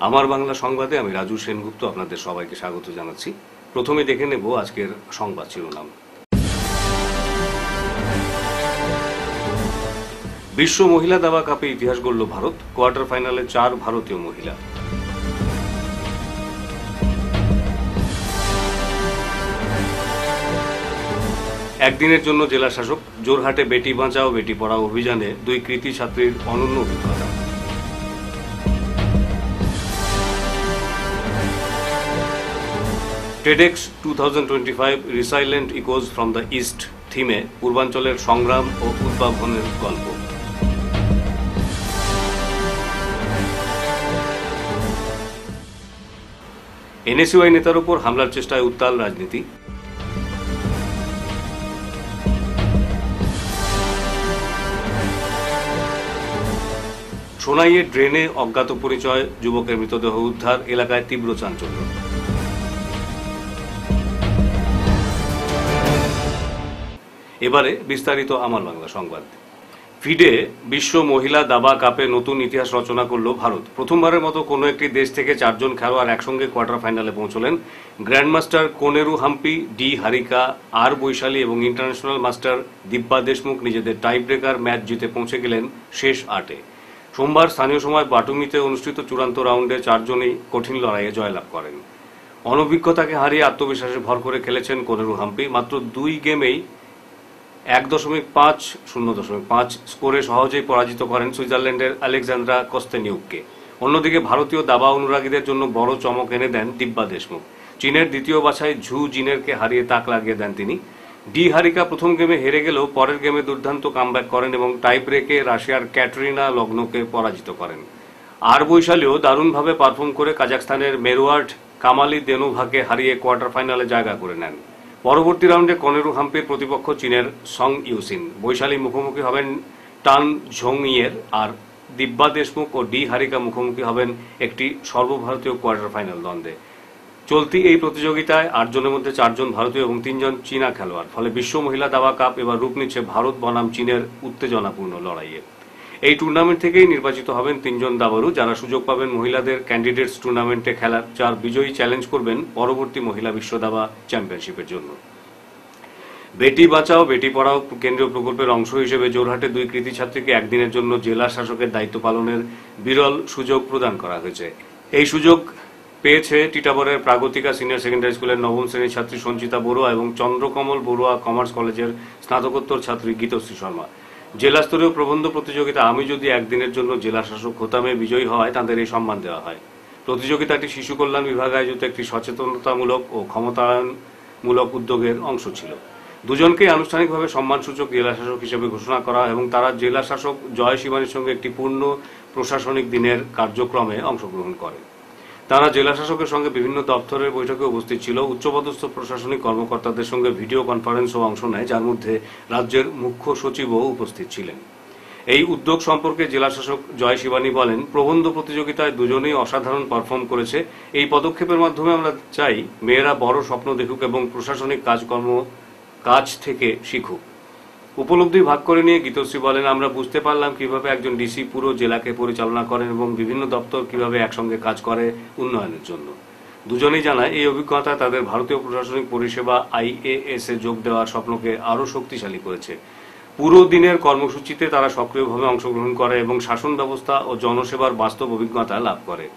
আমার বাংলা সংবাদে আমি রাজু সেনগুপ্ত আপনাদের সবাইকে স্বাগত জানাচ্ছি। প্রথমে দেখে নেব আজকের সংবাদ শিরোনাম। বিশ্ব মহিলা দাবা কাপে ইতিহাস গড়ল ভারত, কোয়ার্টার ফাইনালে 4 ভারতীয় মহিলা। একদিনের জন্য জেলা শাসক, জোরহাটে বেটি বাঁচাও বেটি পড়াও অভিযানে 2 কৃতী ছাত্রীর অনন্য অভিজ্ঞতা। TEDx 2025 resilient echoes from the east থিমে পূর্বাঞ্চলের সংগ্রাম ও উদ্ভাবনের গল্প। এনএসইউআই নেতার উপর হামলার চেষ্টায় উত্তাল রাজনীতি। সোনাইয়ে ড্রেনে অজ্ঞাত পরিচয় যুবকের মৃতদেহ উদ্ধার, এলাকায় তীব্র চাঞ্চল্য। এবারে বিস্তারিত আমার বাংলা সংবাদ। ফিডে বিশ্ব মহিলা দাবা কাপে নতুন ইতিহাস রচনা করল ভারত। প্রথমবারের মতো কোনো একটি দেশ থেকে 4 জন খেলোয়াড় একসঙ্গে কোয়ার্টার ফাইনালে পৌঁছলেন। গ্র্যান্ডমাস্টার কোনেরু হাম্পি, ডি হারিকা, আর বৈশালী এবং ইন্টারন্যাশনাল মাস্টার দিব্যা দেশমুখ নিজেদের টাই ব্রেকার ম্যাচ জিতে পৌঁছে গেলেন শেষ 8-এ। সোমবার স্থানীয় সময় বাটুমিতে অনুষ্ঠিত চূড়ান্ত রাউন্ডে 4 জনই কঠিন লড়াইয়ে জয়লাভ করেন। অনভিজ্ঞতাকে হারিয়ে আত্মবিশ্বাসে ভর করে খেলেছেন কোনেরু হাম্পি। মাত্র 2 গেমেই 1.5 0.5 স্কোরে সহজেই পরাজিত করেন সুইজারল্যান্ডের আলেকজান্দ্রা কস্তেনিউককে। অন্যদিকে ভারতীয় দাবা অনুরাগীদের জন্য বড় চমক এনে দেন দিব্যা দেশমুখ। চীনের দ্বিতীয় বাছাই ঝু জিনেরকে হারিয়ে তাক লাগিয়ে দেন তিনি। ডি হারিকা প্রথম গেমে হেরে গেলেও পরের গেমে দুর্দান্ত কামব্যাক করেন এবং টাই ব্রেকে রাশিয়ার ক্যাটরিনা লগ্নকে পরাজিত করেন। আর বৈশালীও দারুণভাবে পারফর্ম করে কাজাখস্তানের মেরওয়ার্ড কামালি দেনোভাকে হারিয়ে কোয়ার্টার ফাইনালে জায়গা করে নেন। পরবর্তী রাউন্ডে কোনেরু হাম্পির প্রতিপক্ষ চীনের সং ইউসিন। বৈশালী মুখোমুখি হবেন টান ঝোংইয়ের, আর দিব্যা দেশমুখ ও ডি হারিকা মুখোমুখি হবেন একটি সর্বভারতীয় কোয়ার্টার ফাইনাল দ্বন্দ্বে। চলতি এই প্রতিযোগিতায় 8 জনের মধ্যে 4 জন ভারতীয় এবং 3 জন চীনা খেলোয়াড়। ফলে বিশ্ব মহিলা দাবা কাপ এবার রূপ নিচ্ছে ভারত বনাম চীনের উত্তেজনাপূর্ণ লড়াইয়ে। এই টুর্নামেন্ট থেকেই নির্বাচিত হবেন 3 জন দাবাড়ু, যারা সুযোগ পাবেন মহিলাদের ক্যান্ডিডেটস টুর্নামেন্টে খেলার, যার বিজয়ী চ্যালেঞ্জ করবেন পরবর্তী মহিলা বিশ্ব দাবা চ্যাম্পিয়নশিপের জন্য। বেটি বাঁচাও বেটি পড়াও কেন্দ্রীয় প্রকল্পের অংশ হিসেবে জোরহাটে 2 কৃতী ছাত্রীকে একদিনের জন্য জেলা শাসকের দায়িত্ব পালনের বিরল সুযোগ প্রদান করা হয়েছে। এই সুযোগ পেয়েছে টিটাগড়ের প্রাগতিকা সিনিয়র সেকেন্ডারি স্কুলের 9ম শ্রেণীর ছাত্রী সঞ্চিতা বড়ুয়া এবং চন্দ্রকমল বড়ুয়া কমার্স কলেজের স্নাতকোত্তর ছাত্রী গীতশ্রী শর্মা। জেলা স্তরীয় প্রবন্ধ প্রতিযোগিতা আমি যদি একদিনের জন্য জেলা শাসক হতামে বিজয়ী হয় তাদের এই সম্মান দেওয়া হয়। প্রতিযোগিতাটি শিশু কল্যাণ বিভাগ আয়োজিত একটি সচেতনতামূলক ও ক্ষমতায়নমূলক উদ্যোগের অংশ ছিল। দুজনকেই আনুষ্ঠানিকভাবে সম্মানসূচক জেলা শাসক হিসেবে ঘোষণা করা এবং তারা জেলা শাসক জয় শিবানীর সঙ্গে একটি পূর্ণ প্রশাসনিক দিনের কার্যক্রমে অংশগ্রহণ করে। তারা জেলা শাসকের সঙ্গে বিভিন্ন দপ্তরের বৈঠকে উপস্থিত ছিল। উচ্চপদস্থ প্রশাসনিক কর্মকর্তাদের সঙ্গে ভিডিও কনফারেন্সও অংশ নেয়, যার মধ্যে রাজ্যের মুখ্য সচিবও উপস্থিত ছিলেন। এই উদ্যোগ সম্পর্কে জেলা শাসক জয় শিবানী বলেন, প্রবন্ধ প্রতিযোগিতায় দুজনেই অসাধারণ পারফর্ম করেছে। এই পদক্ষেপের মাধ্যমে আমরা চাই মেয়েরা বড় স্বপ্ন দেখুক এবং প্রশাসনিক কাজ থেকে শিখুক। উপলব্ধি ভাগ করে নিয়ে গীতশ্রী বলেন, আমরা বুঝতে পারলাম কিভাবে একজন ডিসি পুরো জেলাকে পরিচালনা করেন এবং বিভিন্ন দপ্তর কিভাবে একসঙ্গে কাজ করে উন্নয়নের জন্য। দুজনেই জানায় এই অভিজ্ঞতা তাদের ভারতীয় প্রশাসনিক পরিষেবা IAS এ যোগ দেওয়ার স্বপ্নকে আরও শক্তিশালী করেছে। পুরো দিনের কর্মসূচিতে তারা সক্রিয়ভাবে অংশগ্রহণ করে এবং শাসন ব্যবস্থা ও জনসেবার বাস্তব অভিজ্ঞতা লাভ করে।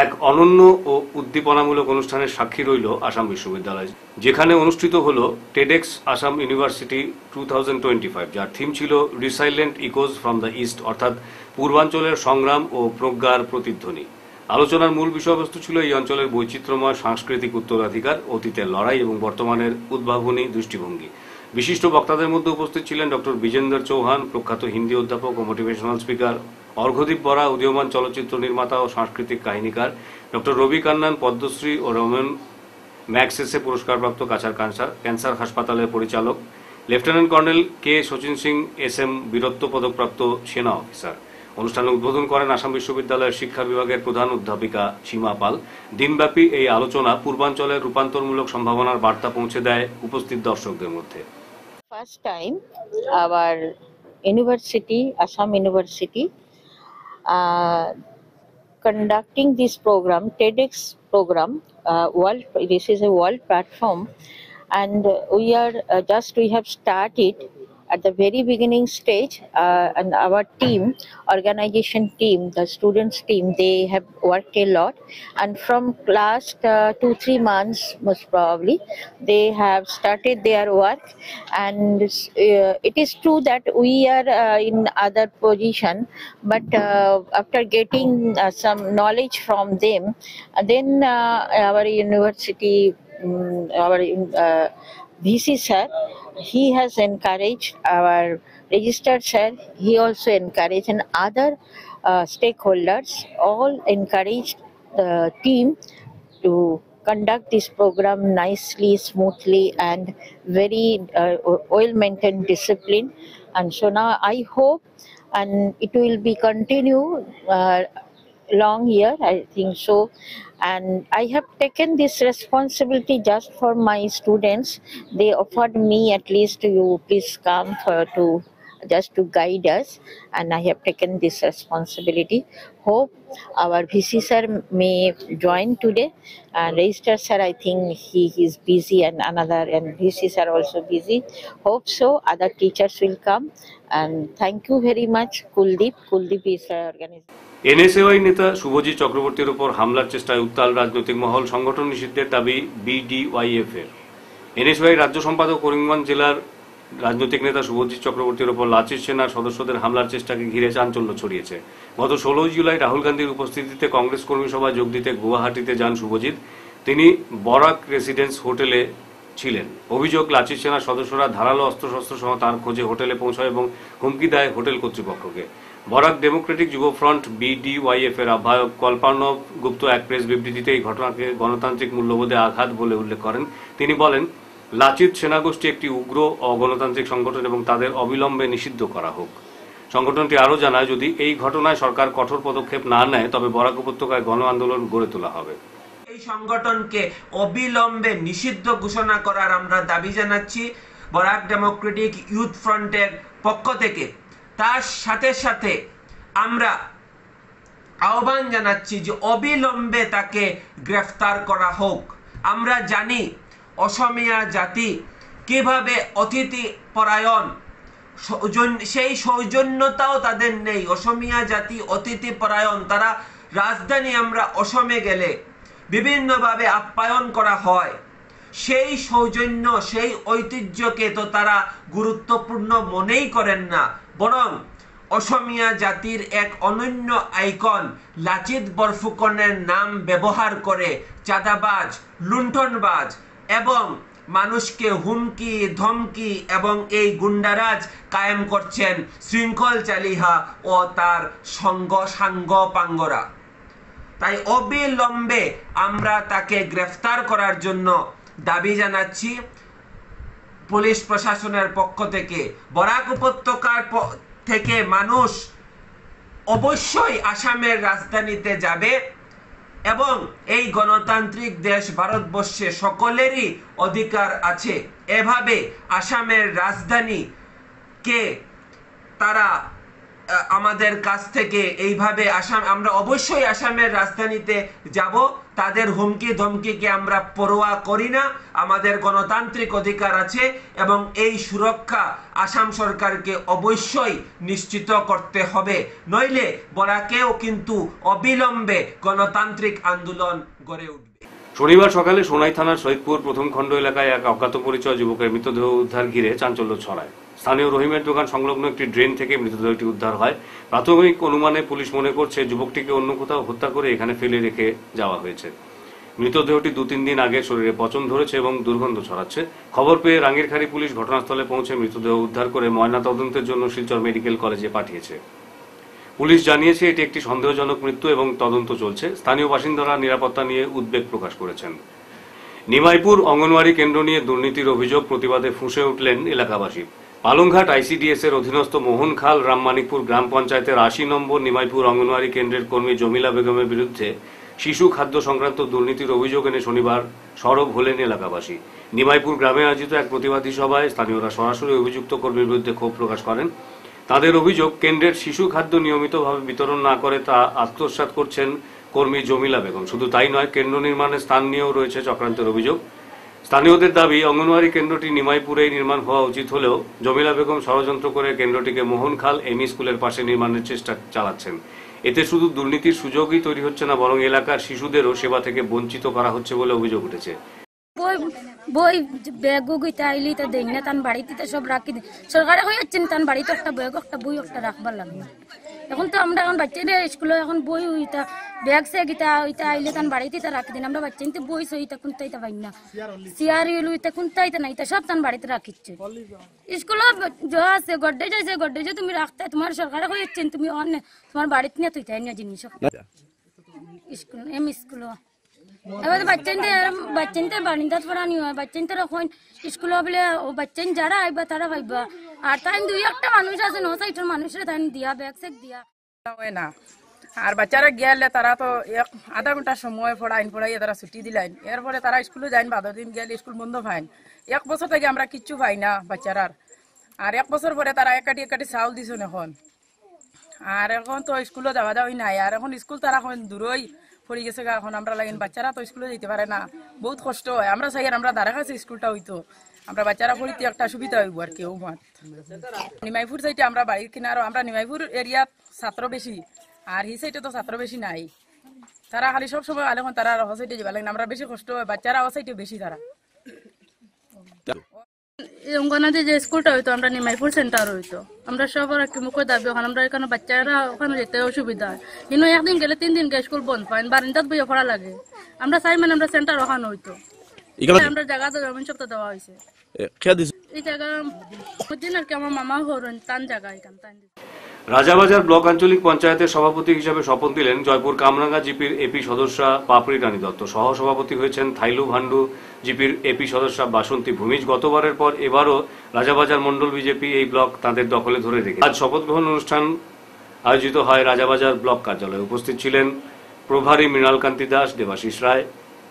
এক অনন্য ও উদ্দীপনামূলক অনুষ্ঠানের সাক্ষী রইল আসাম বিশ্ববিদ্যালয়, যেখানে অনুষ্ঠিত হল টেডেক্স আসাম ইউনিভার্সিটি 2025, যার থিম ছিল রিসাইলেন্ট ইকোজ ফ্রম দ্য ইস্ট, অর্থাৎ পূর্বাঞ্চলের সংগ্রাম ও প্রজ্ঞার প্রতিধ্বনি। আলোচনার মূল বিষয়বস্তু ছিল এই অঞ্চলের বৈচিত্র্যময় সাংস্কৃতিক উত্তরাধিকার, অতীতের লড়াই এবং বর্তমানের উদ্ভাবনী দৃষ্টিভঙ্গি। বিশিষ্ট বক্তাদের মধ্যে উপস্থিত ছিলেন ডক্টর বিজেন্দর চৌহান, প্রখ্যাত হিন্দি অধ্যাপক ও মোটিভেশনাল স্পিকার, অর্ঘদীপ বরা, উদীয়মান চলচ্চিত্র নির্মাতা ও সাংস্কৃতিক কাহিনীকার, ডক্টর রবি কান্নান, পদ্মশ্রী ও রমেন ম্যাগসেসে পুরস্কারপ্রাপ্ত কাছাড় ক্যান্সার হাসপাতালের পরিচালক, লেফটেন্যান্ট কর্নেল কে শচীন সিং SM বীরত্ব পদকপ্রাপ্ত সেনা অফিসার। অনুষ্ঠানে উদ্বোধন করেন আসাম বিশ্ববিদ্যালয়ের শিক্ষা বিভাগের প্রধান অধ্যাপিকা সীমা পাল। দিনব্যাপী এই আলোচনা পূর্বাঞ্চলের রূপান্তরমূলক সম্ভাবনার বার্তা পৌঁছে দেয় উপস্থিত দর্শকদের মধ্যে। First time our university, Assam University, conducting this program, TEDx program. World. This is a world platform, and we have started at the very beginning stage, and our team, organization team, the students team, they have worked a lot, and from last 2-3 months most probably they have started their work. And it is true that we are in other position, but after getting some knowledge from them, then our university, our VC sir, he has encouraged our registered sir, he also encouraged, and other stakeholders all encouraged the team to conduct this program nicely, smoothly, and very well-maintained discipline. And so now I hope, and it will be continue long year, I think so. And I have taken this responsibility just for my students. They offered me, at least you please come to just to guide us, and I have taken this responsibility. Hope our VC sir may join today, and register sir, I think he is busy, and VCs are also busy. Hope so other teachers will come, and thank you very much. Kuldeep is organizing. এনএসএওয়াই নেতা শুভজিৎ চক্রবর্তীর উপর হামলার চেষ্টায় উত্তাল রাজনৈতিক মহল, সংগঠন নিষিদ্ধের দাবি বিডিওয়াইএফ এর। এনএসএওয়াই রাজ্য সম্পাদক করিমগঞ্জ জেলার রাজনৈতিক নেতা শুভজিৎ চক্রবর্তীর উপর লাচির সেনার সদস্যদের হামলার চেষ্টাকে ঘিরে চাঞ্চল্য ছড়িয়েছে। গত 16 জুলাই রাহুল গান্ধীর উপস্থিতিতে কংগ্রেস কর্মী সভায় যোগ দিতে গুয়াহাটিতে যান শুভজিৎ। তিনি বরাক রেসিডেন্স হোটেলে ছিলেন। অভিযোগ, লাচির সেনার সদস্যরা ধারালো অস্ত্রশস্ত্র সহ তার খোঁজে হোটেলে পৌঁছায় এবং হুমকি দেয় হোটেল কর্তৃপক্ষকে। বরাক ডেমোক্রেটিক যুব ফ্রন্ট বিডিওয়াইএফ এর আহ্বায়ক কল্পার্ণব গুপ্ত এক প্রেস বিবৃতিতে এই ঘটনাকে গণতান্ত্রিক মূল্যবোধে আঘাত বলে উল্লেখ করেন। তিনি বলেন, লাচিত সেনাগোষ্ঠী একটি উগ্র অগণতান্ত্রিক সংগঠন এবং তাদের অবিলম্বে নিষিদ্ধ করা হোক। সংগঠনটি আরও জানায়, যদি এই ঘটনায় সরকার কঠোর পদক্ষেপ না নেয় তবে বরাক উপত্যকায় গণ আন্দোলন গড়ে তোলা হবে। এই সংগঠনকে অবিলম্বে নিষিদ্ধ ঘোষণা করার আমরা দাবি জানাচ্ছি বরাক ডেমোক্রেটিক ইউথ ফ্রন্টের পক্ষ থেকে। তার সাথে সাথে আমরা আহ্বান জানাচ্ছি যে অবিলম্বে তাকে গ্রেফতার করা হোক। আমরা জানি অসমীয়া জাতি কিভাবে অতিথি পরায়ণ, সেই সৌজন্যতাও তাদের নেই। অসমীয়া জাতি অতিথি পরায়ণ, তারা রাজধানী আমরা অসমে গেলে বিভিন্নভাবে আপ্যায়ন করা হয়। সেই সৌজন্য, সেই ঐতিহ্যকে তো তারা গুরুত্বপূর্ণ মনেই করেন না, বরং অসমীয়া জাতির এক অনন্য আইকন লাচিত বরফুকনের নাম ব্যবহার করে চাঁদাবাজ, লুণ্ঠনবাজ এবং মানুষকে হুমকি ধমকি এবং এই গুন্ডারাজ কায়েম করছেন শৃঙ্খল চালিহা ও তার সাঙ্গ পাঙ্গরা। তাই অবিলম্বে আমরা তাকে গ্রেফতার করার জন্য দাবি জানাচ্ছি পুলিশ প্রশাসনের পক্ষ থেকে। বরাক উপত্যকার থেকে মানুষ অবশ্যই আসামের রাজধানীতে যাবে এবং এই গণতান্ত্রিক দেশ ভারতবর্ষে সকলেরই অধিকার আছে। এভাবে আসামের রাজধানীকে তারা আমাদের কাছ থেকে এইভাবে আমরা অবশ্যই আসামের রাজধানীতে যাব। তাদের হুমকি ধমকিকে আমরা পরোয়া করি না। আমাদের গণতান্ত্রিক অধিকার আছে এবং এই সুরক্ষা আসাম সরকারকে অবশ্যই নিশ্চিত করতে হবে, নইলে বরাকেও কিন্তু অবিলম্বে গণতান্ত্রিক আন্দোলন গড়ে উঠবে। শনিবার সকালে সোনাই থানার সৈয়দপুর প্রথম খণ্ড এলাকায় এক অজ্ঞাত পরিচয় যুবকের মৃতদেহ উদ্ধার ঘিরে চাঞ্চল্য ছড়ায়। স্থানীয় রহিমের দোকান সংলগ্ন একটি ড্রেন থেকে মৃতদেহটি উদ্ধার হয়। প্রাথমিক অনুমানে পুলিশ মনে করছে যুবকটিকে অন্য কোথাও হত্যা করে এখানে ফেলে রেখে যাওয়া হয়েছে। মৃতদেহটি 2-3 দিন আগে শরীরে পচন ধরেছে এবং দুর্গন্ধ ছড়াচ্ছে। খবর পেয়ে রাঙ্গিরখাড়ি পুলিশ ঘটনাস্থলে পৌঁছে মৃতদেহ উদ্ধার করে ময়নাতদন্তের জন্য শিলচর মেডিকেল কলেজে পাঠিয়েছে। পুলিশ জানিয়েছে এটি একটি সন্দেহজনক মৃত্যু এবং তদন্ত চলছে। স্থানীয় বাসিন্দারা নিরাপত্তা নিয়ে উদ্বেগ প্রকাশ করেছেন। নিমাইপুর অঙ্গনওয়াড়ি কেন্দ্র নিয়ে দুর্নীতির অভিযোগ প্রতিবাদে ফুঁসে উঠলেন এলাকাবাসী। পালংঘাট আইসিডিএস এর অধীনস্থ মোহনখাল রামমানিকপুর গ্রাম পঞ্চায়েতের 80 নম্বর নিমাইপুর অঙ্গনওয়াড়ি কেন্দ্রের কর্মী জমিলা বেগমের বিরুদ্ধে শিশু খাদ্য সংক্রান্ত দুর্নীতির অভিযোগ এনে শনিবার সরব হলেন এলাকাবাসী। নিমাইপুর গ্রামে আয়োজিত এক প্রতিবাদী সভায় স্থানীয়রা সরাসরি অভিযুক্ত কর্মীর বিরুদ্ধে ক্ষোভ প্রকাশ করেন। তাদের অভিযোগ, কেন্দ্রের শিশু খাদ্য নিয়মিতভাবে বিতরণ না করে তা আত্মসাৎ করছেন কর্মী জমিলা বেগম। শুধু তাই নয়, কেন্দ্র নির্মাণের স্থান নিয়েও রয়েছে চক্রান্তের অভিযোগ। স্থানীয়দের দাবি, অঙ্গনওয়াড়ি কেন্দ্রটি নিমাইপুরেই নির্মাণ হওয়া উচিত হলেও জমিলা বেগম ষড়যন্ত্র করে কেন্দ্রটিকে মোহনখাল এমই স্কুলের পাশে নির্মাণের চেষ্টা চালাচ্ছেন। এতে শুধু দুর্নীতির সুযোগই তৈরি হচ্ছে না, বরং এলাকার শিশুদেরও সেবা থেকে বঞ্চিত করা হচ্ছে বলে অভিযোগ উঠেছে। বই বই ব্যাগ গইতে আইলি তা দেন না, তান বাড়িতে সব রাখি দেন। সরকারে হয়ে যাচ্ছেন তান বাড়িতে একটা ব্যাগ একটা বই একটা রাখবার লাগবে। এখন তো আমরা এখন বাচ্চাদের স্কুলে এখন বই ওইটা ব্যাগ সে গিতা ওইটা আইলে তান বাড়িতে তা রাখি দিন। আমরা বাচ্চা নিতে বই সইটা কোনটাইতে পাই না, সিয়ারি লইতে কোনটাইতে না, এটা সব তান বাড়িতে রাখিচ্ছে। স্কুলে যা আছে গড্ডে যাইছে গড্ডে যে তুমি রাখতে, তোমার সরকারে হয়ে যাচ্ছেন তুমি অন্য তোমার বাড়িতে নিয়ে তুই তাই না জিনিস স্কুল এম স্কুল। এবার বাচ্চাদের বারিন্দাত পড়ানি হয়, বাচ্চাদের এখন স্কুলে বলে বাচ্চান যারা আইবা তারা পাইবা। আর তাই দুই একটা মানুষ আছে ন সাইটের মানুষের তাই দিয়া ব্যাগ সেক দিয়া হয় না। আর বাচ্চারা গেলে তারা তো আধা ঘন্টা সময় পড়াইয়ে তারা ছুটি দিলেন, এরপরে তারা স্কুলে যাইন, 12 দিন গেলে স্কুল বন্ধ পাইন। 1 বছর থেকে আমরা কিচ্ছু পাই না বাচ্চারার। আর 1 বছর পরে তারা একাটি চাউল দিছেন এখন। আর এখন তো স্কুলে যাওয়া যাওয়াই নাই। আর এখন স্কুল তারা এখন দূরই পড়ে গেছে। এখন আমরা লাগেন বাচ্চারা তো স্কুলে যেতে পারে না, বহুত কষ্ট হয়। আমরা চাই আমরা দ্বারা কাছে স্কুলটা হইতো, আমরা বাচ্চারা পড়িতে একটা সুবিধা হইব আর কেউ মাত। নিমাইপুর সাইডে আমরা বাড়ির কিনারও, আমরা নিমাইপুর এরিয়াত ছাত্র বেশি, আর এই সাইডে তো ছাত্র বেশি নাই। তারা খালি সব সময় আলে তারা হ সাইডে যাবা লাগে, আমরা বেশি কষ্ট হয়, বাচ্চারা ও সাইডে বেশি। তারা অঙ্গনাদি যে স্কুলটা হইতো আমরা নিমাইপুর সেন্টার হইতো, আমরা সবার কি মুখে দাবি ওখানে আমরা এখানে বাচ্চারা ওখানে যেতে অসুবিধা হয়। কিন্তু একদিন গেলে 3 দিন গিয়ে স্কুল বন্ধ পাইন, বারিন্দাত বইয়ে পড়া লাগে। আমরা চাই মানে আমরা সেন্টার ওখানে হইতো, আমরা জায়গা তো জমিন সব দেওয়া হয়েছে। এই জায়গা দিন আর কি আমার মামা হরণ তান জায়গা এখানে তান। রাজাবাজার ব্লক আঞ্চলিক পঞ্চায়েতের সভাপতি হিসেবে শপথ দিলেন জয়পুর কামরাঙ্গা জিপির এপি সদস্যা পাপড়ি রানী দত্ত। সহ সভাপতি হয়েছেন থাইলু ভান্ডু জিপির এপি সদস্যা বাসন্তী ভূমিজ। গতবারের পর এবারও রাজাবাজার মন্ডল বিজেপি এই ব্লক তাদের দখলে ধরে রেখে আজ শপথ গ্রহণ অনুষ্ঠান আয়োজিত হয় রাজাবাজার ব্লক কার্যালয়ে। উপস্থিত ছিলেন প্রভারী মৃণালকান্তি দাস, দেবাশিস রায়,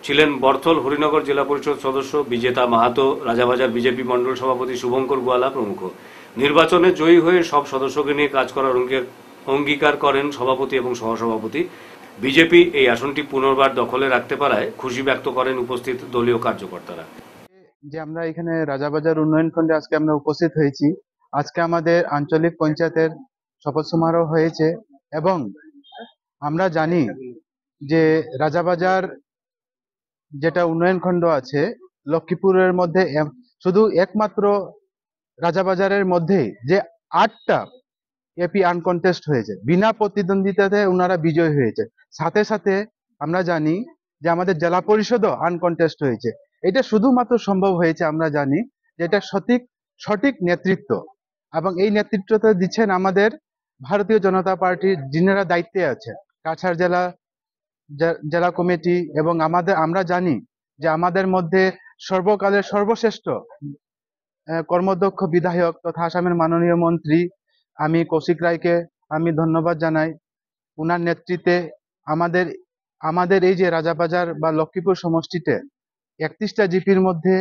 ছিলেন বর্থল হরিনগর জেলা পরিষদ সদস্য বিজেতা মাহাতো, রাজাবাজার বিজেপি মন্ডল সভাপতি শুভঙ্কর গোয়ালা প্রমুখ। নির্বাচনে জয়ী হয়ে সব সদস্যকে নিয়ে কাজ করার অঙ্গীকার করেন সভাপতি এবং সহসভাপতি। বিজেপি এই আসনটি পুনর্বার দখলে রাখতে পারায় খুশি ব্যক্ত করেন উপস্থিত দলীয় কার্যকর্তারা। যে আমরা এখানে রাজাবাজার উন্নয়ন খণ্ডে আজকে আমরা উপস্থিত হয়েছি। আজকে আমাদের আঞ্চলিক পঞ্চায়েতের শপথ সমারোহ হয়েছে এবং আমরা জানি যে রাজাবাজার যেটা উন্নয়ন খণ্ড আছে লক্ষ্মীপুরের মধ্যে, শুধু একমাত্র রাজাবাজারের মধ্যে যে 8টা এপি আনকন্টেস্ট হয়েছে, বিনা প্রতিদ্বন্দ্বিতাতে ওনারা বিজয় হয়েছে। সাথে সাথে আমরা জানি যে আমাদের জেলা পরিষদও আনকন্টেস্ট হয়েছে। এটা শুধুমাত্র সম্ভব হয়েছে আমরা জানি যে এটা সঠিক নেতৃত্ব, এবং এই নেতৃত্বটা দিচ্ছেন আমাদের ভারতীয় জনতা পার্টির যিনারা দায়িত্বে আছে, কাছাড় জেলা কমিটি। এবং আমরা জানি যে আমাদের মধ্যে সর্বকালের সর্বশ্রেষ্ঠ কর্মদক্ষ বিধায়ক তথা আসামের মাননীয় মন্ত্রী আমি কৌশিক রায়কে আমি ধন্যবাদ জানাই। উনার নেতৃত্বে আমাদের এই যে রাজাবাজার বা লক্ষ্মীপুর সমষ্টিতে 31টা জিপির মধ্যে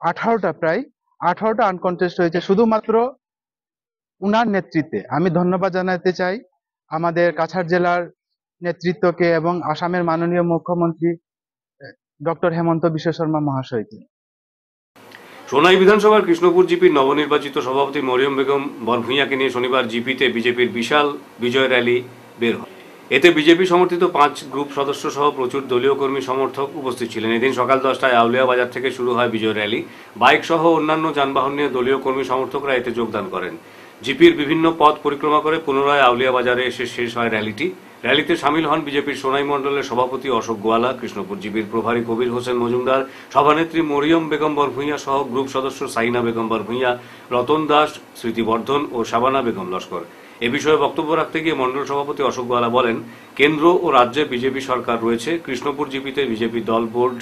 18টা আনকন্টেস্ট হয়েছে শুধুমাত্র উনার নেতৃত্বে। আমি ধন্যবাদ জানাতে চাই আমাদের কাছাড় জেলার নেতৃত্বকে এবং আসামের মাননীয় মুখ্যমন্ত্রী ডক্টর হেমন্ত বিশ্ব শর্মা মহাশয়কে। সোনাই বিধানসভার কৃষ্ণপুর জিপির নবনির্বাচিত সভাপতি মরিয়ম বেগম বরভূঁইয়াকে নিয়ে শনিবার জিপিতে বিজেপির বিশাল বিজয় র্যালি বের হয়। এতে বিজেপি সমর্থিত 5 গ্রুপ সদস্য সহ প্রচুর দলীয় কর্মী সমর্থক উপস্থিত ছিলেন। এদিন সকাল 10টায় আউলিয়া বাজার থেকে শুরু হয় বিজয় র্যালি। বাইক সহ অন্যান্য যানবাহন নিয়ে দলীয় কর্মী সমর্থকরা এতে যোগদান করেন। জিপির বিভিন্ন পথ পরিক্রমা করে পুনরায় আউলিয়া বাজারে এসে শেষ হয় র্যালিটি। র্যালিতে সামিল হন বিজেপির সোনাই মণ্ডলের সভাপতি অশোক গোয়ালা, কৃষ্ণপুর জিপির প্রভারী কবির হোসেন মজুমদার, সভানেত্রী মরিয়ম বেগম বরভূঁইয়া সহ গ্রুপ সদস্য সাইনা বেগম বরভূঁইয়া, রতন দাস, স্মৃতিবর্ধন ও শাবানা বেগম লস্কর। এ বিষয়ে বক্তব্য রাখতে গিয়ে মণ্ডল সভাপতি অশোক গোয়ালা বলেন, কেন্দ্র ও রাজ্যে বিজেপি সরকার রয়েছে। কৃষ্ণপুর জিপিতে বিজেপি দল বোর্ড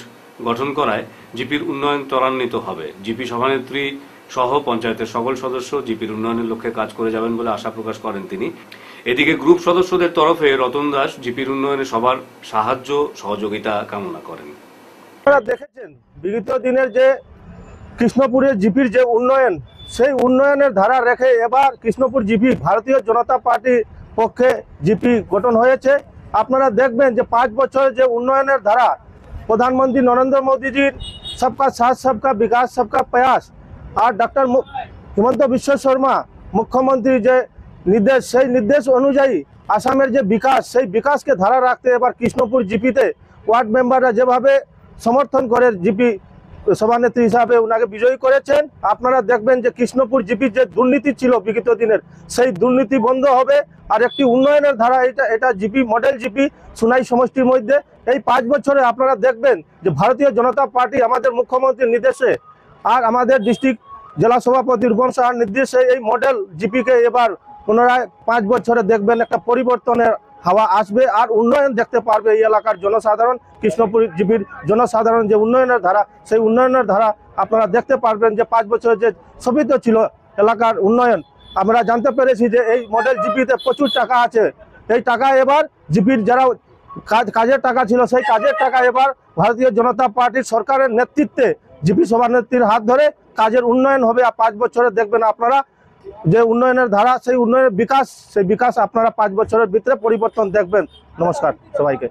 গঠন করায় জিপির উন্নয়ন ত্বরান্বিত হবে। জিপি সভানেত্রী সহ পঞ্চায়েতের সকল সদস্য জিপির উন্নয়নের লক্ষ্যে কাজ করে যাবেন বলে আশা প্রকাশ করেন তিনি। এদিকে গ্রুপ সদস্যদের তরফে রতন দাস জিপির উন্নয়নে সবার সাহায্য সহযোগিতা কামনা করেন। আপনারা দেখেছেন বিগত দিনের যে কৃষ্ণপুরের জিপির যে উন্নয়ন, সেই উন্নয়নের ধারা রেখে এবার কৃষ্ণপুর জিপি ভারতীয় জনতা পার্টির পক্ষে জিপি গঠন হয়েছে আপনারা দেখবেন যে 5 বছরের যে উন্নয়নের ধারা প্রধানমন্ত্রী নরেন্দ্র মোদীজির সবকা সাথ সবকা বিকাশ সবকা প্রয়াস আর ডক্টর হিমন্ত বিশ্ব শর্মা মুখ্যমন্ত্রী যে নির্দেশ, সেই নির্দেশ অনুযায়ী আসামের যে বিকাশ, সেই বিকাশকে ধারা রাখতে এবার কৃষ্ণপুর জিপিতে ওয়ার্ড মেম্বাররা যেভাবে সমর্থন করে জিপি সভানেত্রী হিসাবে ওনাকে বিজয়ী করেছেন। আপনারা দেখবেন যে কৃষ্ণপুর জিপির যে দুর্নীতি ছিল বিগত দিনের, সেই দুর্নীতি বন্ধ হবে আর একটি উন্নয়নের ধারা এটা জিপি মডেল জিপি সুনাই সমষ্টির মধ্যে এই 5 বছরে আপনারা দেখবেন যে ভারতীয় জনতা পার্টি আমাদের মুখ্যমন্ত্রীর নির্দেশে আর আমাদের ডিস্ট্রিক্ট জেলা সভাপতি রূপম সাহার নির্দেশে এই মডেল জিপিকে এবার পুনরায় 5 বছরে দেখবেন একটা পরিবর্তনের হাওয়া আসবে আর উন্নয়ন দেখতে পারবে এই এলাকার জনসাধারণ। কৃষ্ণপুর জিপির জনসাধারণ যে উন্নয়নের ধারা, সেই উন্নয়নের ধারা আপনারা দেখতে পারবেন যে 5 বছরে যে স্থবিত ছিল এলাকার উন্নয়ন। আমরা জানতে পেরেছি যে এই মডেল জিপিতে প্রচুর টাকা আছে। এই টাকা এবার জিপির যারা কাজের টাকা ছিল, সেই কাজের টাকা এবার ভারতীয় জনতা পার্টির সরকারের নেতৃত্বে জিপি সভানেত্রীর হাত ধরে কাজের উন্নয়ন হবে। আর 5 বছরে দেখবেন আপনারা যে উন্নয়নের ধারা, সেই উন্নয়নের বিকাশ, সেই বিকাশ আপনারা 5 বছরের ভিতরে পরিবর্তন দেখবেন। নমস্কার সবাইকে।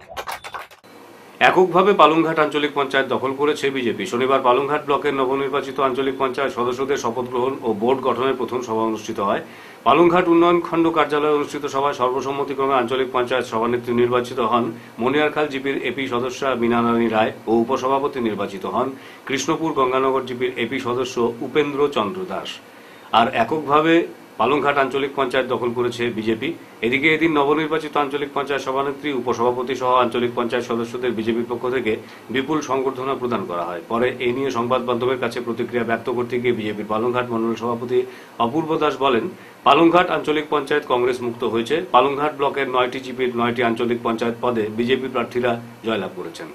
এককভাবে পালংঘাট আঞ্চলিক পঞ্চায়েত দখল করেছে বিজেপি। শনিবার পালংঘাট ব্লকের নবনির্বাচিত আঞ্চলিক পঞ্চায়েত সদস্যদের শপথ গ্রহণ ও বোর্ড গঠনের প্রথম সভা অনুষ্ঠিত হয়। পালংঘাট উন্নয়ন খণ্ড কার্যালয়ে অনুষ্ঠিত সভায় সর্বসম্মতিক্রমে আঞ্চলিক পঞ্চায়েত সভানেত্রী নির্বাচিত হন মনিয়ারখাল জিপির এপি সদস্যা মীনারানী রায় ও উপসভাপতি নির্বাচিত হন কৃষ্ণপুর গঙ্গানগর জিপির এপি সদস্য উপেন্দ্র চন্দ্র দাস। আর এককভাবে পালংঘাট আঞ্চলিক পঞ্চায়েত দখল করেছে বিজেপি। এদিকে এদিন নবনির্বাচিত আঞ্চলিক পঞ্চায়েত সভানেত্রী, উপসভাপতি সহ আঞ্চলিক পঞ্চায়েত সদস্যদের বিজেপির পক্ষ থেকে বিপুল সংবর্ধনা প্রদান করা হয়। পরে এই নিয়ে সংবাদ মাধ্যমের কাছে প্রতিক্রিয়া ব্যক্ত করতে গিয়ে বিজেপির পালংঘাট মণ্ডল সভাপতি অপূর্ব দাস বলেন, পালংঘাট আঞ্চলিক পঞ্চায়েত কংগ্রেস মুক্ত হয়েছে। পালংঘাট ব্লকের 9টি জিপির 9টি আঞ্চলিক পঞ্চায়েত পদে বিজেপি প্রার্থীরা জয়লাভ করেছেন।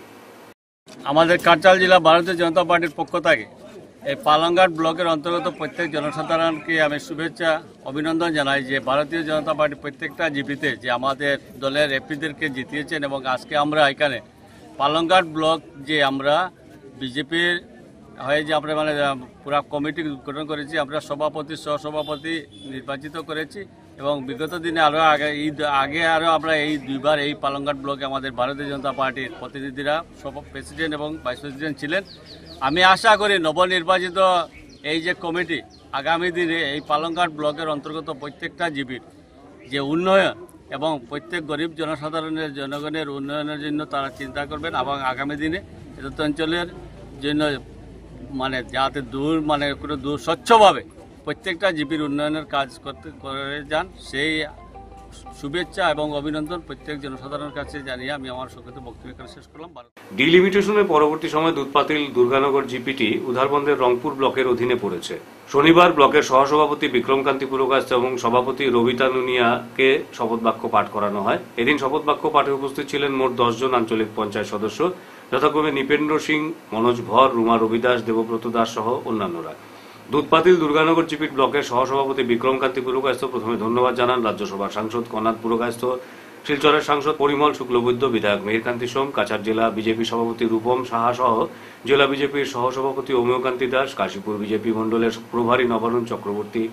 আমাদের কার্যাল জেলা ভারতীয় জনতা পার্টির পক্ষ থেকে এই পালংঘাট ব্লকের অন্তর্গত প্রত্যেক জনসাধারণকে আমি শুভেচ্ছা অভিনন্দন জানাই যে ভারতীয় জনতা পার্টি প্রত্যেকটা জিপিতে যে আমাদের দলের এপিদেরকে জিতিয়েছেন এবং আজকে আমরা এখানে পালংঘাট ব্লক যে আমরা বিজেপির হয়ে যে আমরা মানে পুরা কমিটি গঠন করেছি, আমরা সভাপতি সহসভাপতি নির্বাচিত করেছি এবং বিগত দিনে আরও আগে আরও আমরা এই 2বার এই পালংঘাট ব্লকে আমাদের ভারতীয় জনতা পার্টির প্রতিনিধিরা প্রেসিডেন্ট এবং ভাইস প্রেসিডেন্ট ছিলেন। আমি আশা করি নবনির্বাচিত এই যে কমিটি আগামী দিনে এই পালংঘাট ব্লকের অন্তর্গত প্রত্যেকটা জিপির যে উন্নয়ন এবং প্রত্যেক গরিব জনসাধারণের জনগণের উন্নয়নের জন্য তারা চিন্তা করবেন এবং আগামী দিনে এত অঞ্চলের জন্য মানে যাতে কোনো স্বচ্ছভাবে প্রত্যেকটা জিপির উন্নয়নের কাজ করে যান, সেই শুভেচ্ছা এবং অভিনন্দন প্রত্যেক জনসাধারণের কাছে জানিয়ে আমি আমার সংক্ষিপ্ত বক্তব্য শেষ করলাম। ডিলিমিটেশনের পরবর্তী সময় দুধপাতিল দুর্গানগর জিপিটি উধারবন্দের রংপুর ব্লকের অধীনে পড়েছে। শনিবার ব্লকের সহসভাপতি বিক্রমকান্তি পুরকাস্ত এবং সভাপতি রবিতা নুনিয়াকে শপথ বাক্য পাঠ করানো হয়। এদিন শপথ বাক্য পাঠে উপস্থিত ছিলেন মোট 10 জন আঞ্চলিক পঞ্চায়েত সদস্য, যথাক্রমে নৃপেন্দ্র সিং, মনোজ ভর, রুমা রবিদাস, দেবব্রত দাস সহ অন্যান্যরা। দুধপাতিল দুর্গানগর জিপির ব্লকের সহসভাপতি বিক্রমকান্তি পুরকাস্ত প্রথমে ধন্যবাদ জানান রাজ্যসভার সাংসদ কনাদ পুরকাস্ত, শিলচরের সাংসদ পরিমল শুক্লবৈদ্য, বিধায়ক মেহেরকান্তি সোম, কাছাড় জেলা বিজেপি সভাপতি রূপম সাহা সহ জেলা বিজেপির সহসভাপতি অমিয়কান্তি দাস, কাশীপুর বিজেপি মণ্ডলের প্রভারী নবারুণ চক্রবর্তী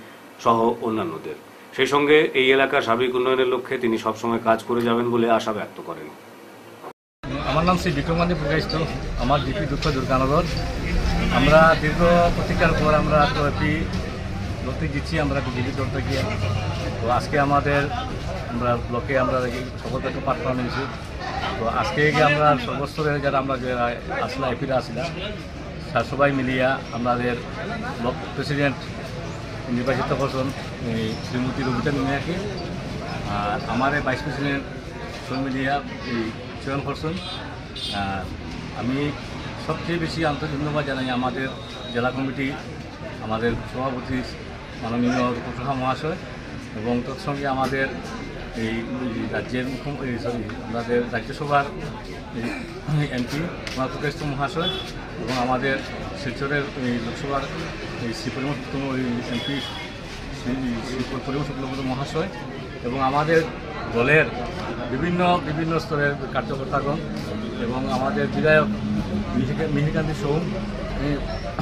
সহ অন্যান্যদের। সেই সঙ্গে এই এলাকার সার্বিক উন্নয়নের লক্ষ্যে তিনি সবসময় কাজ করে যাবেন বলে আশা ব্যক্ত করেন। আমার নাম শ্রী বিক্রমকান্তি পুরকাস্ত, আমার জিপি দুর্গানগর। আমরা দীর্ঘ প্রতীক্ষার পর আমরা তো এপি লড়তে জিতছি আমরা বিজেপি দল থেকে। তো আজকে আমরা ব্লকে আমরা শপথ বাক্য পাঠ করা নিয়েছি। তো আজকে আমরা সর্বস্তরের যারা আমরা আসলা এপিরা আসলা সবাই মিলিয়া আমাদের ব্লক প্রেসিডেন্ট নির্বাচিত করছেন শ্রীমতী রবিতা নুনিয়াকে, আর আমার ভাইস প্রেসিডেন্ট সব মিলিয়া চয়ন করছেন। আমি সবচেয়ে বেশি আন্তরিক ধন্যবাদ জানাই আমাদের জেলা কমিটি, আমাদের সভাপতি মাননীয় রূপসা মহাশয় এবং তৎসঙ্গে আমাদের এই রাজ্যের আমাদের রাজ্যসভার এমপি পুরকাস্ত মহাশয় এবং আমাদের শিলচরের লোকসভার শ্রী পরিমল এমপি শ্রী পরিমল শুক্লবৈদ্য মহাশয় এবং আমাদের দলের বিভিন্ন স্তরের কার্যকর্তাগণ এবং আমাদের বিধায়ক মেহেরকান্তি সোম,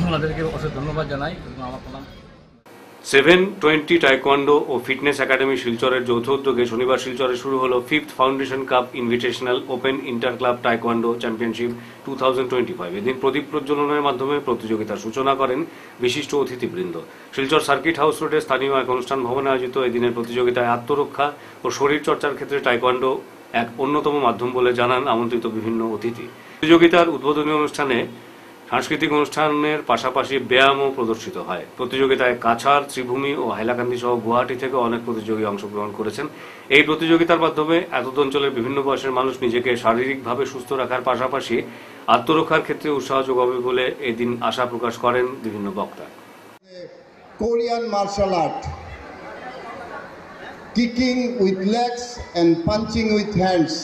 ওনাদেরকে অশেষ ধন্যবাদ জানাই এবং আমার প্রণাম। 720 টাইকোয়ান্ডো ও ফিটনেস একাডেমি শিলচরের যৌথ উদ্যোগে শনিবার শিলচরে শুরু হলো 5th foundation cup invitational open inter club taekwondo championship 2025। এদিন প্রদীপ প্রজ্বলনের মাধ্যমে প্রতিযোগিতার সূচনা করেন বিশিষ্ট অতিথিবৃন্দ। শিলচর সার্কিট হাউস রোডে স্থানীয় এক অনুষ্ঠান ভবনে আয়োজিত এদিনের প্রতিযোগিতায় আত্মরক্ষা ও শরীর চর্চার ক্ষেত্রে টাইকোয়ান্ডো এক অন্যতম মাধ্যম বলে জানান আমন্ত্রিত বিভিন্ন অতিথি। প্রতিযোগিতার উদ্বোধনী অনুষ্ঠানে সাংস্কৃতিক অনুষ্ঠানের পাশাপাশি ব্যায়ামও প্রদর্শিত হয়। প্রতিযোগিতায় কাছাড়, ত্রিভূমি ও হাইলাকান্দি সহ গুয়াহাটি থেকে অনেক প্রতিযোগী অংশগ্রহণ করেছেন। এই প্রতিযোগিতার মাধ্যমে এতদ অঞ্চলের বিভিন্ন বয়সের মানুষ নিজেকে শারীরিকভাবে সুস্থ রাখার পাশাপাশি আত্মরক্ষার ক্ষেত্রে উৎসাহ যোগাবে বলে এদিন আশা প্রকাশ করেন বিভিন্ন বক্তা। Korean martial art, kicking with legs and punching with hands.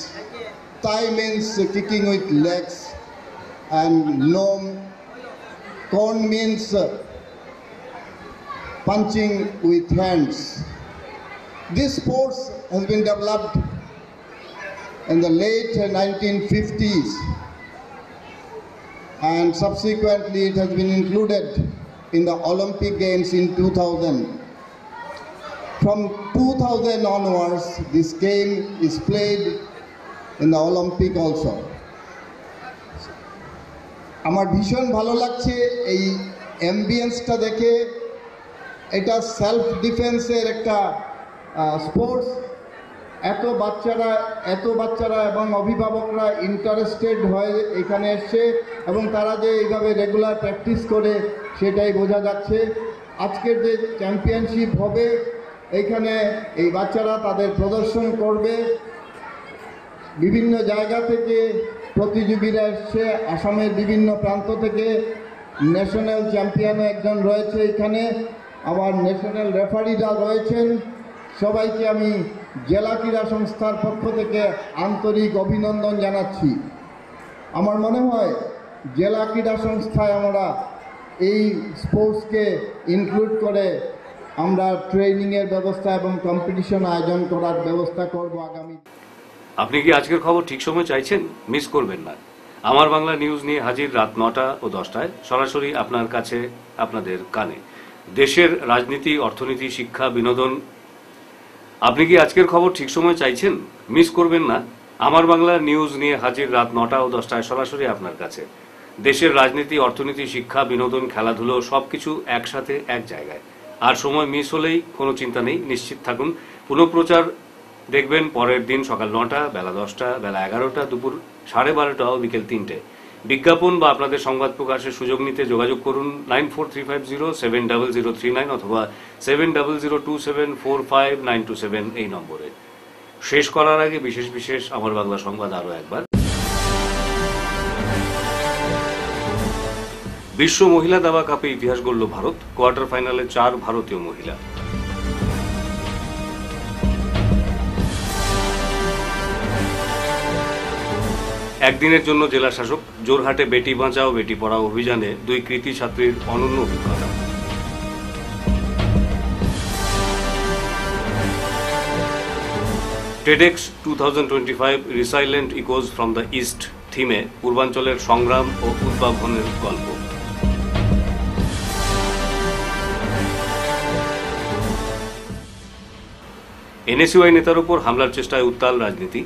Thai means kicking with legs and nom. Kon means punching with hands. This sport has been developed in the late 1950s and subsequently it has been included in the Olympic Games in 2000. From 2000 onwards, this game is played in the Olympic also. আমার ভীষণ ভালো লাগছে এই অ্যাম্বিয়েন্সটা দেখে। এটা self ডিফেন্সের একটা sports. এত বাচ্চারা এবং অভিভাবকরা ইন্টারেস্টেড হয়ে এখানে এসছে এবং তারা যে এইভাবে রেগুলার প্র্যাকটিস করে সেটাই বোঝা যাচ্ছে। আজকের যে চ্যাম্পিয়নশিপ হবে এইখানে এই বাচ্চারা তাদের প্রদর্শন করবে। বিভিন্ন জায়গা থেকে প্রতিযোগীরা এসছে, আসামের বিভিন্ন প্রান্ত থেকে। ন্যাশনাল চ্যাম্পিয়নও একজন রয়েছে এখানে, আবার ন্যাশনাল রেফারিরা রয়েছেন। সবাইকে আমি জেলা ক্রীড়া সংস্থার পক্ষ থেকে আন্তরিক অভিনন্দন জানাচ্ছি। আমার মনে হয় জেলা ক্রীড়া সংস্থায় আমরা এই স্পোর্টসকে ইনক্লুড করে আমরা ট্রেনিংয়ের ব্যবস্থা এবং কম্পিটিশন আয়োজন করার ব্যবস্থা করব আগামী। আপনি কি আজকের খবর ঠিক সময় চাইছেন? মিস করবেন না। আমার বাংলা নিউজ নিয়ে হাজির রাত 9টা ও 10টায়, সরাসরি আপনার কাছে, আপনাদের কানে। দেশের রাজনীতি, অর্থনীতি, শিক্ষা, বিনোদন। আপনি কি আজকের খবর ঠিক সময় চাইছেন? মিস করবেন না। আমার বাংলা নিউজ নিয়ে হাজির রাত 9টা ও 10টায়, সরাসরি আপনার কাছে। দেশের রাজনীতি, অর্থনীতি, শিক্ষা, বিনোদন, খেলাধুলো সবকিছু একসাথে এক জায়গায়। আর সময় মিস হলেই কোনো চিন্তা নেই, নিশ্চিত থাকুন। পুনঃপ্রচার দেখবেন পরের দিন সকাল 9টা, বেলা 10টা, বেলা 11টা, দুপুর 12:30 ও বিকেল 3টে। বিজ্ঞাপন বা আপনাদের সংবাদ প্রকাশের সুযোগ নিতে যোগাযোগ করুন 9435070039 অথবা 7002745927 এই নম্বরে। শেষ করার আগে বিশেষ আমার বাংলা সংবাদ আরও একবার। বিশ্ব মহিলা দাবা কাপে ইতিহাস গড়ল ভারত। কোয়ার্টার ফাইনালে 4 ভারতীয় মহিলা। একদিনের জন্য জেলা শাসক। জোরহাটে বেটি বাঁচাও বেটি পড়াও অভিযানে 2 কৃতি ছাত্রীর অনন্য অভিজ্ঞতা। TEDx 2025 resilient echoes from the east থিমে পূর্বাঞ্চলের সংগ্রাম ও উদ্ভাবনের গল্প। NSUI নেতার উপর হামলার চেষ্টায় উত্তাল রাজনীতি।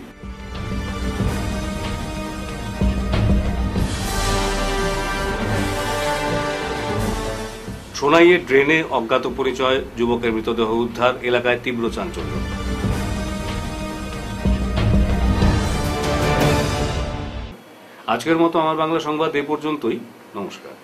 সোনাইয়ে ড্রেনে অজ্ঞাত পরিচয় যুবকের মৃতদেহ উদ্ধার, এলাকায় তীব্র চাঞ্চল্য। আজকের মতো আমার বাংলা সংবাদ এ পর্যন্তই। নমস্কার।